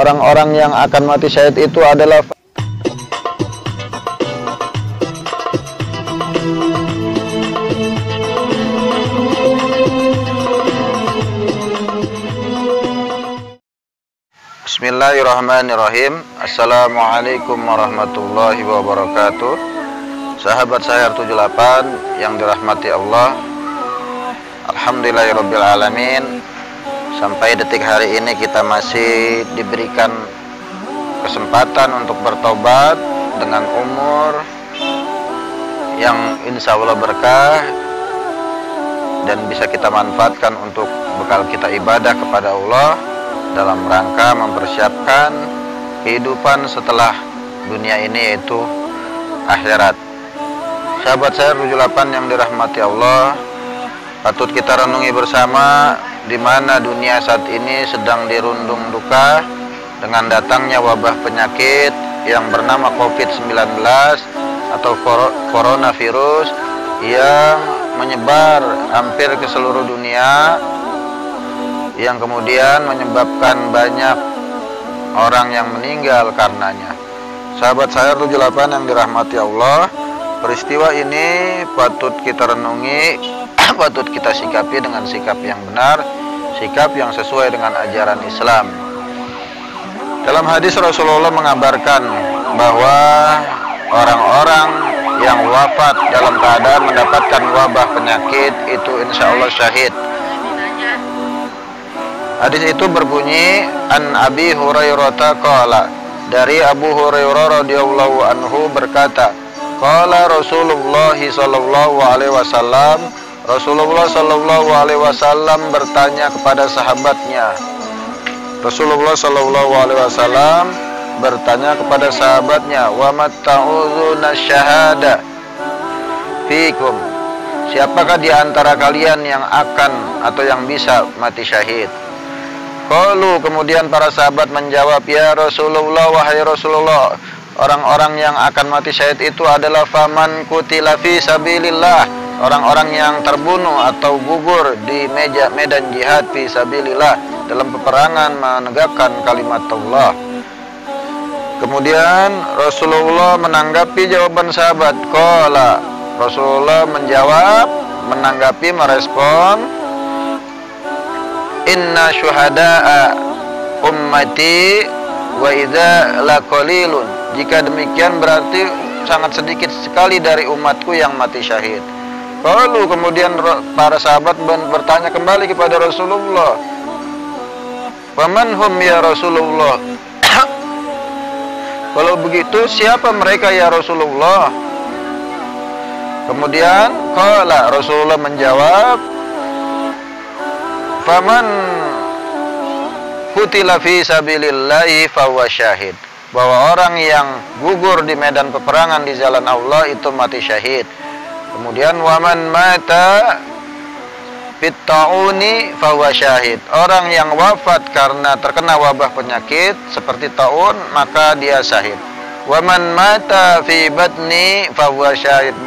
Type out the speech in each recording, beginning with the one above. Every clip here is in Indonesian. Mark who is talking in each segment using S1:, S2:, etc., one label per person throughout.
S1: orang-orang yang akan mati syahid itu adalah Bismillahirrahmanirrahim. Assalamualaikum warahmatullahi wabarakatuh. Sahabat saya 78 yang dirahmati Allah, alhamdulillahirabbil alamin. Sampai detik hari ini kita masih diberikan kesempatan untuk bertobat dengan umur yang insya Allah berkah dan bisa kita manfaatkan untuk bekal kita ibadah kepada Allah dalam rangka mempersiapkan kehidupan setelah dunia ini, yaitu akhirat. Sahabat saya 78 yang dirahmati Allah, patut kita renungi bersama di mana dunia saat ini sedang dirundung duka dengan datangnya wabah penyakit yang bernama COVID-19 atau coronavirus yang menyebar hampir ke seluruh dunia, yang kemudian menyebabkan banyak orang yang meninggal karenanya. Sahabat saya 78 yang dirahmati Allah, peristiwa ini patut kita renungi, patut kita sikapi dengan sikap yang benar, sikap yang sesuai dengan ajaran Islam. Dalam hadis Rasulullah mengabarkan bahwa orang-orang yang wafat dalam keadaan mendapatkan wabah penyakit itu insya Allah syahid. Hadis itu berbunyi, an Abi Hurairah qala, dari Abu Hurairah radhiyallahu anhu berkata, qala Rasulullah sallallahu alaihi wasallam, Rasulullah sallallahu alaihi wasallam bertanya kepada sahabatnya. Rasulullah sallallahu alaihi wasallam bertanya kepada sahabatnya, wa matta'udzuna syahada fikum, siapakah di antara kalian yang akan atau yang bisa mati syahid? Qalu, kemudian para sahabat menjawab, ya Rasulullah, wahai Rasulullah, orang-orang yang akan mati syahid itu adalah faman qutila fi sabilillah, orang-orang yang terbunuh atau gugur di medan jihad fi sabilillah, dalam peperangan menegakkan kalimat Allah. Kemudian Rasulullah menanggapi jawaban sahabat. Qala, Rasulullah menjawab, menanggapi, merespon, inna syuhada'a ummati wa idza laqalilun, jika demikian berarti sangat sedikit sekali dari umatku yang mati syahid. Lalu kemudian para sahabat bertanya kembali kepada Rasulullah, faman hum ya Rasulullah, kalau begitu siapa mereka ya Rasulullah? Kemudian qala, Rasulullah menjawab, faman qutila fi sabilillahi fahuwa syahid, bahwa orang yang gugur di medan peperangan di jalan Allah itu mati syahid. Kemudian waman mata fit tauni fahuwa syahid, orang yang wafat karena terkena wabah penyakit seperti taun maka dia syahid. Waman mata fi batni fahuwa syahid,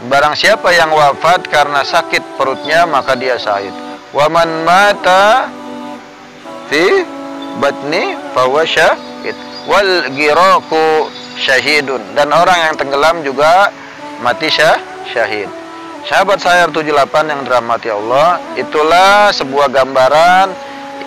S1: barang siapa yang wafat karena sakit perutnya maka dia syahid. Waman mata fi batni fahuwa syahid wal ghiraqu syahidun, dan orang yang tenggelam juga mati syahid. Sahabat saya 78 yang dirahmati Allah, itulah sebuah gambaran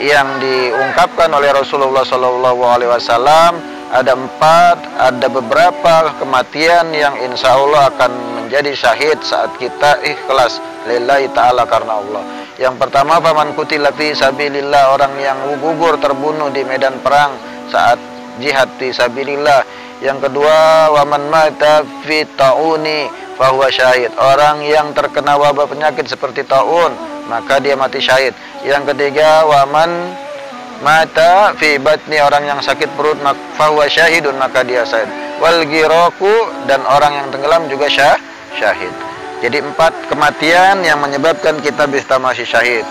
S1: yang diungkapkan oleh Rasulullah sallallahu alaihi wasallam. Ada beberapa kematian yang insya Allah akan menjadi syahid saat kita ikhlas lillahi ta'ala, karena Allah. Yang pertama, faman qutila fi sabilillah, orang yang gugur terbunuh di medan perang saat jihad fi sabilillah. Yang kedua, waman mata fi tauni fahuwa syahid, orang yang terkena wabah penyakit seperti taun maka dia mati syahid. Yang ketiga, waman mata fi batni, orang yang sakit perut fahuwa syahidun, maka dia syahid. Wal ghiraqu, dan orang yang tenggelam juga syahid. Jadi 4 kematian yang menyebabkan kita bisa masih syahid.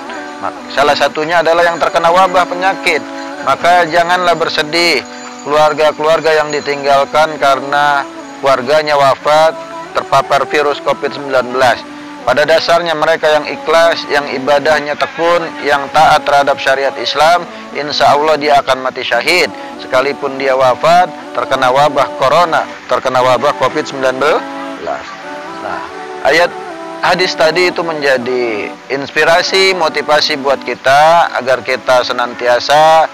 S1: Salah satunya adalah yang terkena wabah penyakit, maka janganlah bersedih keluarga-keluarga yang ditinggalkan karena keluarganya wafat terpapar virus COVID-19. Pada dasarnya mereka yang ikhlas, yang ibadahnya tekun, yang taat terhadap syariat Islam, insya Allah dia akan mati syahid. Sekalipun dia wafat terkena wabah corona, terkena wabah COVID-19. Nah, ayat hadis tadi itu menjadi inspirasi, motivasi buat kita agar kita senantiasa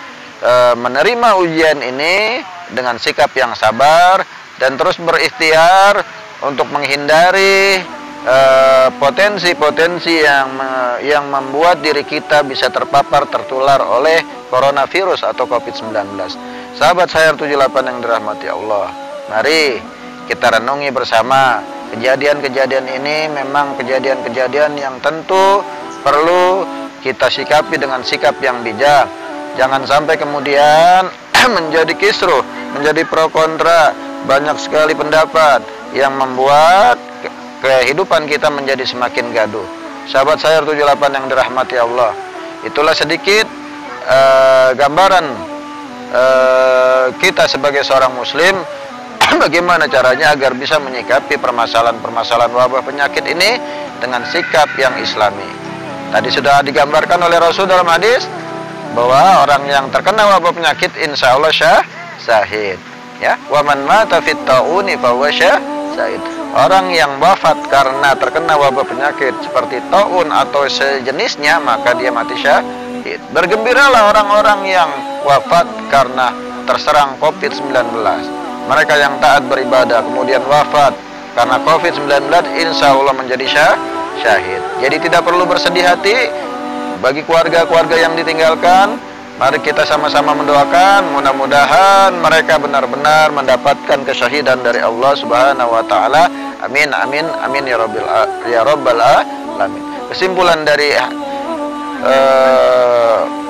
S1: menerima ujian ini dengan sikap yang sabar dan terus berikhtiar untuk menghindari potensi-potensi yang membuat diri kita bisa terpapar, tertular oleh coronavirus atau COVID-19. Sahabat sayang 78 yang dirahmati Allah, mari kita renungi bersama. Kejadian-kejadian ini memang kejadian-kejadian yang tentu perlu kita sikapi dengan sikap yang bijak. Jangan sampai kemudian menjadi kisruh, menjadi pro kontra, banyak sekali pendapat yang membuat kehidupan kita menjadi semakin gaduh. Sahabat saya 78 yang dirahmati Allah, itulah sedikit gambaran kita sebagai seorang muslim bagaimana caranya agar bisa menyikapi permasalahan-permasalahan wabah penyakit ini dengan sikap yang islami. Tadi sudah digambarkan oleh Rasul dalam hadis bahwa orang yang terkena wabah penyakit insya Allah syahid. Ya, wa man mata fit tauni fa huwa syahid. Orang yang wafat karena terkena wabah penyakit seperti taun atau sejenisnya, maka dia mati syahid. Bergembiralah orang-orang yang wafat karena terserang COVID-19. Mereka yang taat beribadah kemudian wafat karena COVID-19, insya Allah menjadi syahid. Jadi tidak perlu bersedih hati bagi keluarga-keluarga yang ditinggalkan. Mari kita sama-sama mendoakan, mudah-mudahan mereka benar-benar mendapatkan kesyahidan dari Allah Subhanahu wa taala. Amin amin amin ya rabbal alamin. Kesimpulan dari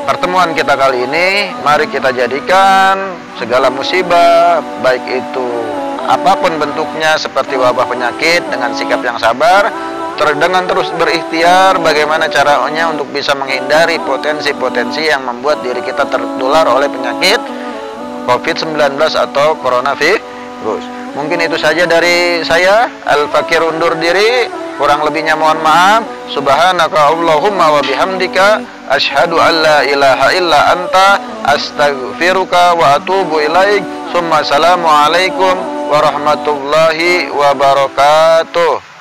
S1: pertemuan kita kali ini, mari kita jadikan segala musibah, baik itu apapun bentuknya seperti wabah penyakit, dengan sikap yang sabar, dengan terus berikhtiar bagaimana caranya untuk bisa menghindari potensi-potensi yang membuat diri kita tertular oleh penyakit COVID-19 atau coronavirus. Mungkin itu saja dari saya, Al-Fakir undur diri, kurang lebihnya mohon maaf. Subhanaka Allahumma wa bihamdika asyhadu an la ilaha illa anta astaghfiruka wa atubu ilaik. Summa assalamu alaikum warahmatullahi wabarakatuh.